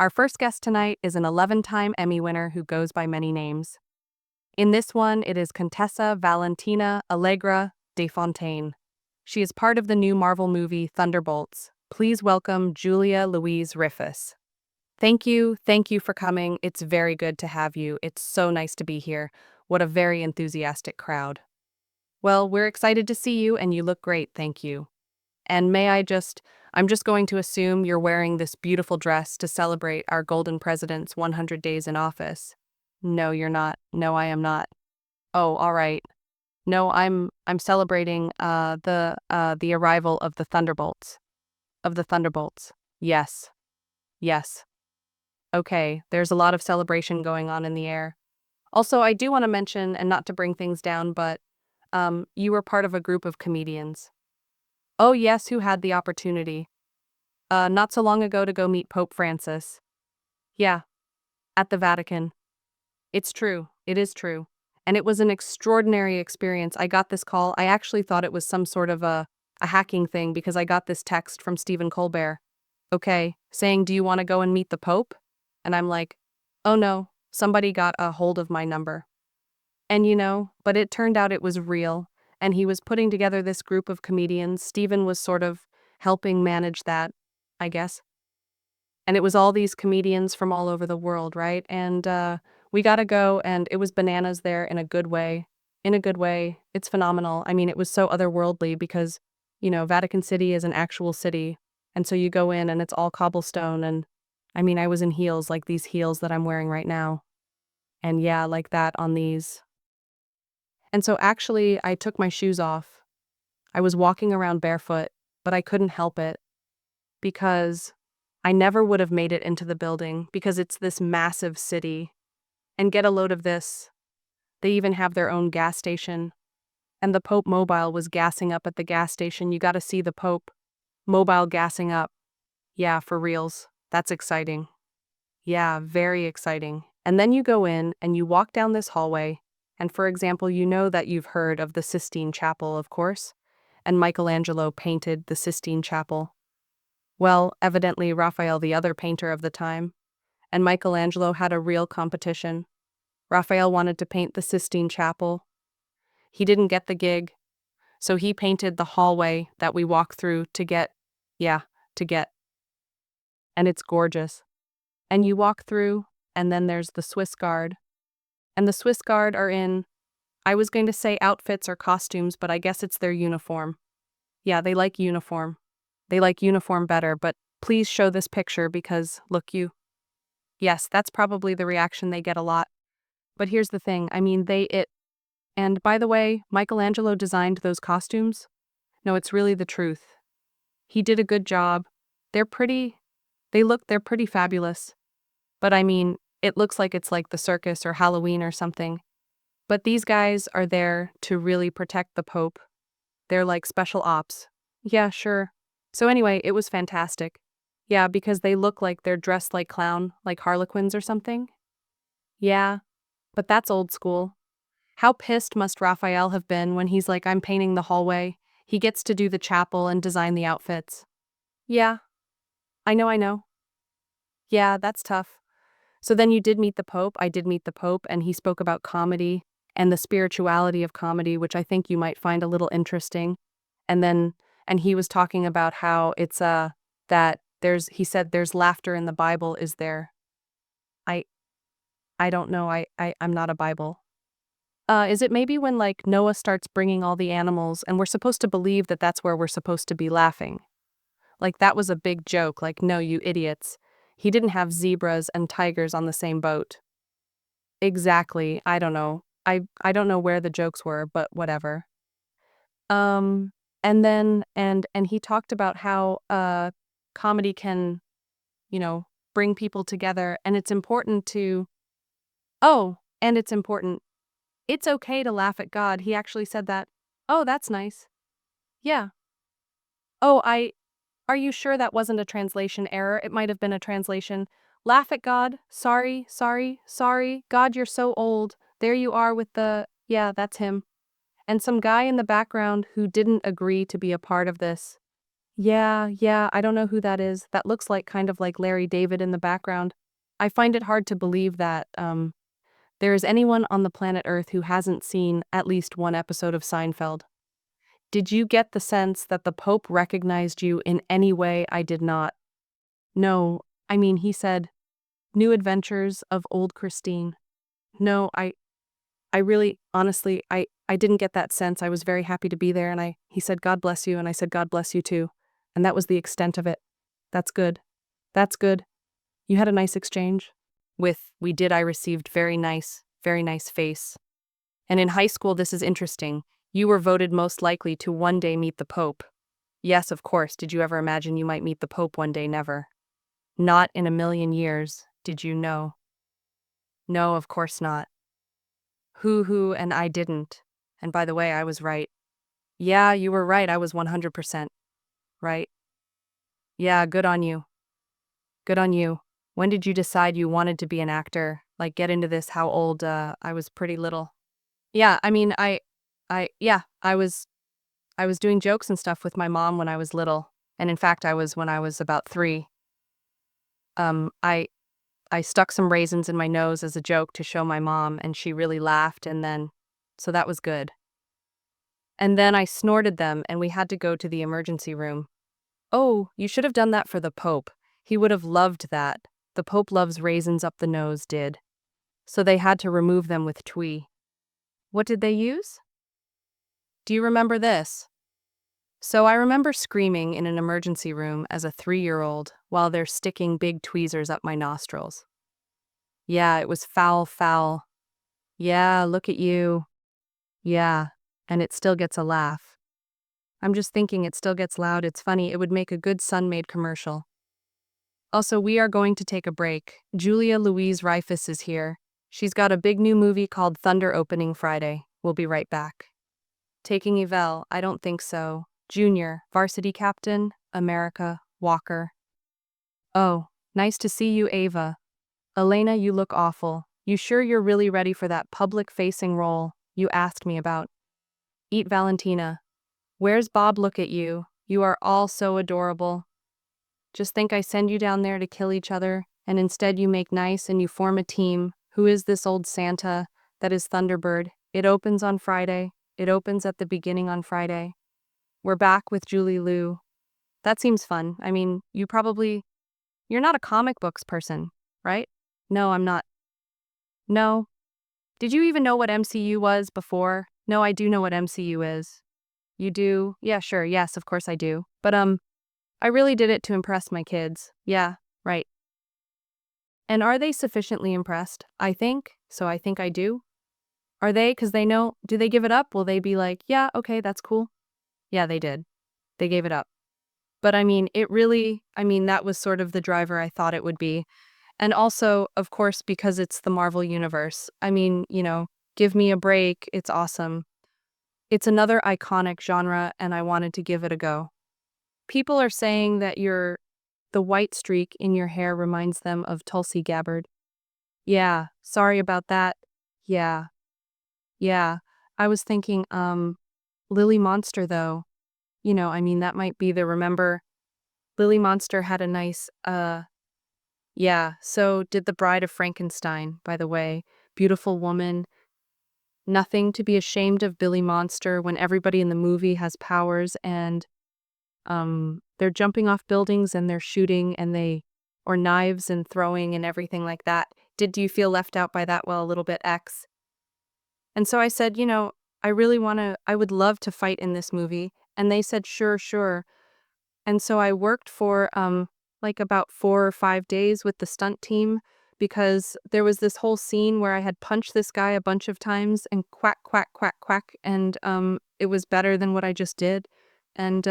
Our first guest tonight is an 11-time Emmy winner who goes by many names. In this one, it is Contessa Valentina Allegra de Fontaine. She is part of the new Marvel movie Thunderbolts. Please welcome Julia Louis-Dreyfus. Thank you for coming. It's very good to have you. It's so nice to be here. What a very enthusiastic crowd. Well, we're excited to see you and you look great, thank you. And I'm just going to assume you're wearing this beautiful dress to celebrate our golden president's 100 days in office. No, you're not. No, I am not. Oh, all right. No, I'm celebrating the arrival of the Thunderbolts. Of the Thunderbolts. Yes. Yes. Okay, there's a lot of celebration going on in the air. Also, I do want to mention, and not to bring things down, but you were part of a group of comedians. Oh, yes, who had the opportunity? Not so long ago to go meet Pope Francis. Yeah, at the Vatican. It's true. It is true. And it was an extraordinary experience. I got this call. I actually thought it was some sort of a hacking thing because I got this text from Stephen Colbert. Okay, saying, "Do you want to go and meet the Pope?" And I'm like, "Oh no, somebody got a hold of my number." And but it turned out it was real. And he was putting together this group of comedians. Stephen was sort of helping manage that, I guess. And it was all these comedians from all over the world, right? And we got to go, and it was bananas there in a good way. In a good way. It's phenomenal. I mean, it was so otherworldly because, Vatican City is an actual city. And so you go in and it's all cobblestone. And I mean, I was in heels, like these heels that I'm wearing right now. And yeah, like that on these. And so actually, I took my shoes off. I was walking around barefoot, but I couldn't help it because I never would have made it into the building because it's this massive city. And get a load of this. They even have their own gas station. And the Popemobile was gassing up at the gas station. You got to see the Pope mobile gassing up. Yeah, for reals. That's exciting. Yeah, very exciting. And then you go in and you walk down this hallway. And for example, you know that you've heard of the Sistine Chapel, of course. And Michelangelo painted the Sistine Chapel. Well, evidently Raphael, the other painter of the time, and Michelangelo had a real competition. Raphael wanted to paint the Sistine Chapel. He didn't get the gig, so he painted the hallway that we walk through to get. And it's gorgeous. And you walk through, and then there's the Swiss Guard. And the Swiss Guard are in, I was going to say outfits or costumes, but I guess it's their uniform. Yeah, they like uniform. They like uniform better, but please show this picture because, look, you. Yes, that's probably the reaction they get a lot. But here's the thing, I mean, and by the way, Michelangelo designed those costumes? No, it's really the truth. He did a good job. They're pretty fabulous. But I mean, it looks like it's like the circus or Halloween or something. But these guys are there to really protect the Pope. They're like special ops. Yeah, sure. So anyway, it was fantastic. Yeah, because they look like they're dressed like clown, like harlequins or something. Yeah, but that's old school. How pissed must Raphael have been when he's like, I'm painting the hallway. He gets to do the chapel and design the outfits. Yeah, I know. Yeah, that's tough. So then you did meet the Pope. I did meet the Pope, and he spoke about comedy and the spirituality of comedy, which I think you might find a little interesting. And he was talking about how it's that he said there's laughter in the Bible, is there? I I don't know. I'm not a Bible. Is it maybe when like Noah starts bringing all the animals and we're supposed to believe that that's where we're supposed to be laughing? Like that was a big joke, like no, you idiots. He didn't have zebras and tigers on the same boat. Exactly. I don't know. I don't know where the jokes were, but whatever. Um and then and he talked about how comedy can, you know, bring people together and it's important to and it's important. It's okay to laugh at God. He actually said that. Oh, that's nice. Yeah. Oh, are you sure that wasn't a translation error? It might have been a translation. Laugh at God. Sorry. God, you're so old. There you are with that's him. And some guy in the background who didn't agree to be a part of this. Yeah, I don't know who that is. That looks like kind of like Larry David in the background. I find it hard to believe that, there is anyone on the planet Earth who hasn't seen at least one episode of Seinfeld. Did you get the sense that the Pope recognized you in any way I did not? No, I mean, he said, New Adventures of Old Christine. No, I really, honestly, I didn't get that sense. I was very happy to be there, and he said, God bless you, and I said, God bless you too. And that was the extent of it. That's good. That's good. You had a nice exchange? We did. I received very nice face. And in high school, this is interesting. You were voted most likely to one day meet the Pope. Yes, of course. Did you ever imagine you might meet the Pope one day? Never. Not in a million years. Did you know? No, of course not. Who, and I didn't. And by the way, I was right. Yeah, you were right. I was 100% right. Yeah, good on you. Good on you. When did you decide you wanted to be an actor? Like, get into this? How old? I was pretty little. Yeah, I mean, yeah, I was doing jokes and stuff with my mom when I was little. And in fact, I was when I was about 3. Um, I, I stuck some raisins in my nose as a joke to show my mom, and she really laughed, so that was good. And then I snorted them, and we had to go to the emergency room. Oh, you should have done that for the Pope. He would have loved that. The Pope loves raisins up the nose, did. So they had to remove them with twee. What did they use? Do you remember this? So I remember screaming in an emergency room as a 3-year-old while they're sticking big tweezers up my nostrils. Yeah, it was foul. Yeah, look at you. Yeah, and it still gets a laugh. I'm just thinking it still gets loud. It's funny. It would make a good Sun-Maid commercial. Also, we are going to take a break. Julia Louis-Dreyfus is here. She's got a big new movie called Thunder opening Friday. We'll be right back. Taking Evel? I don't think so. Junior, varsity captain, America, Walker. Oh, nice to see you, Ava. Elena, you look awful. You sure you're really ready for that public-facing role you asked me about? Eat Valentina. Where's Bob? Look at you. You are all so adorable. Just think I send you down there to kill each other, and instead you make nice and you form a team. Who is this old Santa? That is Thunderbird. It opens on Friday. It opens at the beginning on Friday. We're back with Julie Lou. That seems fun. I mean, you're not a comic books person, right? No, I'm not. No. Did you even know what MCU was before? No, I do know what MCU is. You do? Yeah, sure. Yes, of course I do. But, I really did it to impress my kids. Yeah, right. And are they sufficiently impressed? I think. So I think I do. Are they? Because they know. Do they give it up? Will they be like, yeah, okay, that's cool? Yeah, they did. They gave it up. But I mean, that was sort of the driver I thought it would be. And also, of course, because it's the Marvel Universe. I mean, give me a break. It's awesome. It's another iconic genre, and I wanted to give it a go. People are saying that the white streak in your hair reminds them of Tulsi Gabbard. Yeah, sorry about that. Yeah, yeah. I was thinking, Lily Monster, though. That might be remember, Lily Monster had a nice, yeah. So did The Bride of Frankenstein, by the way. Beautiful woman. Nothing to be ashamed of, Billy Monster, when everybody in the movie has powers and they're jumping off buildings and they're shooting or knives and throwing and everything like that. Did you feel left out by that? Well, a little bit, X. And so I said, I would love to fight in this movie. And they said, sure. And so I worked for like about 4 or 5 days with the stunt team, because there was this whole scene where I had punched this guy a bunch of times and quack, quack, quack, quack. And it was better than what I just did. And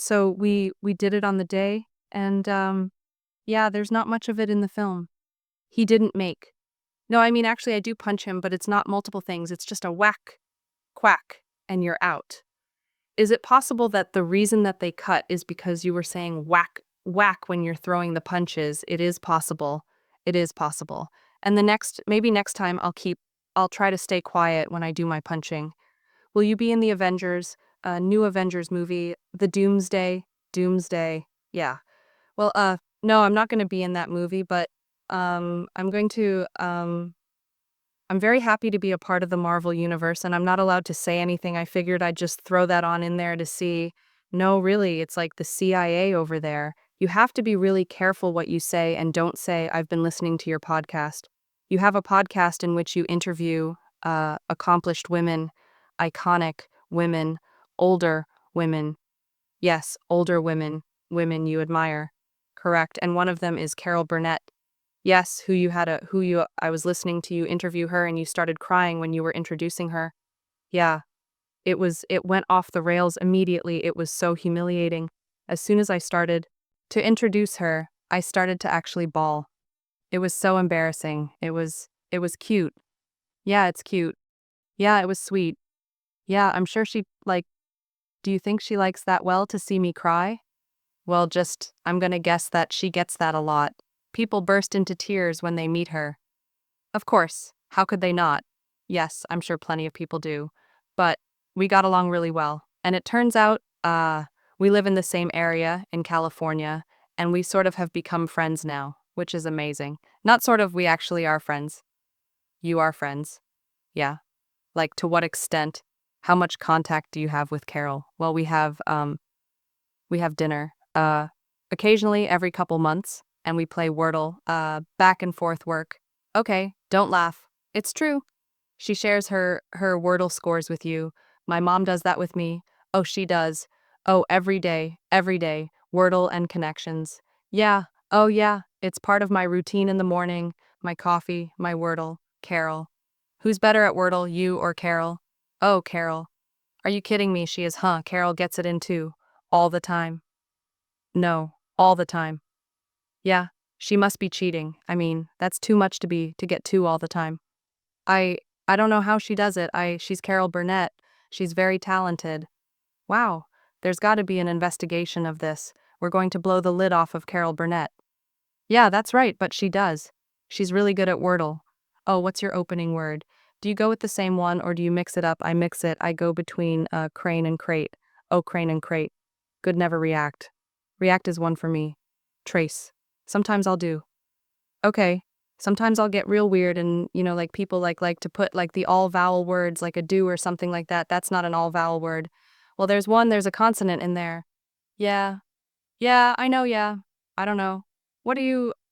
so we did it on the day. And yeah, there's not much of it in the film. He didn't make. No, I mean, actually, I do punch him, but it's not multiple things. It's just a whack, quack, and you're out. Is it possible that the reason that they cut is because you were saying whack, whack when you're throwing the punches? It is possible. It is possible. And maybe next time I'll try to stay quiet when I do my punching. Will you be in the Avengers, new Avengers movie, the Doomsday? Doomsday. Yeah. Well, no, I'm not gonna be in that movie, but, I'm going to, I'm very happy to be a part of the Marvel Universe, and I'm not allowed to say anything. I figured I'd just throw that on in there to see. No, really, it's like the CIA over there. You have to be really careful what you say and don't say, I've been listening to your podcast. You have a podcast in which you interview accomplished women, iconic women, older women. Yes, older women, women you admire. Correct. And one of them is Carol Burnett. Yes, I was listening to you interview her and you started crying when you were introducing her. Yeah, it went off the rails immediately. It was so humiliating. As soon as I started to introduce her, I started to actually bawl. It was so embarrassing. It was cute. Yeah, it's cute. Yeah, it was sweet. Yeah, I'm sure do you think she likes that well to see me cry? Well, I'm gonna guess that she gets that a lot. People burst into tears when they meet her. Of course, how could they not? Yes, I'm sure plenty of people do. But we got along really well. And it turns out, we live in the same area in California, and we sort of have become friends now, which is amazing. Not sort of, we actually are friends. You are friends. Yeah. Like, to what extent? How much contact do you have with Carol? Well, we have dinner, occasionally every couple months, and we play Wordle, back and forth work. Okay, don't laugh. It's true. She shares her Wordle scores with you. My mom does that with me. Oh, she does. Oh, every day, Wordle and connections. Yeah, oh yeah, it's part of my routine in the morning, my coffee, my Wordle, Carol. Who's better at Wordle, you or Carol? Oh, Carol. Are you kidding me? She is, huh? Carol gets it in too. All the time. No, all the time. Yeah, she must be cheating. I mean, that's too much to get two all the time. I I don't know how she does it. She's Carol Burnett. She's very talented. Wow, there's got to be an investigation of this. We're going to blow the lid off of Carol Burnett. Yeah, that's right, but she does. She's really good at Wordle. Oh, what's your opening word? Do you go with the same one or do you mix it up? I mix it. I go between crane and crate. Oh, crane and crate. Good never react. React is one for me. Trace. Sometimes I'll do. Okay. Sometimes I'll get real weird and, like people like to put like the all vowel words like a do or something like that. That's not an all vowel word. Well, there's a consonant in there. Yeah. Yeah, I know, yeah. I don't know.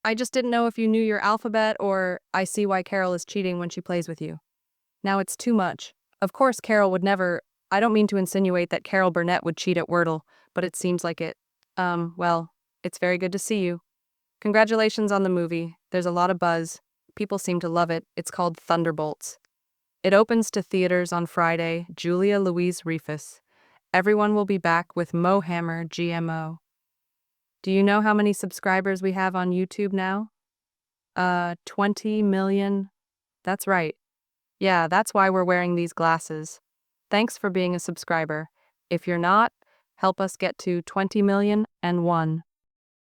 I just didn't know if you knew your alphabet or I see why Carol is cheating when she plays with you. Now it's too much. Of course, Carol would never, I don't mean to insinuate that Carol Burnett would cheat at Wordle, but it seems like it. Well, it's very good to see you. Congratulations on the movie. There's a lot of buzz. People seem to love it. It's called Thunderbolts. It opens to theaters on Friday. Julia Louis-Dreyfus. Everyone will be back with Mohammer GMO. Do you know how many subscribers we have on YouTube now? 20 million. That's right. Yeah, that's why we're wearing these glasses. Thanks for being a subscriber. If you're not, help us get to 20 million and one.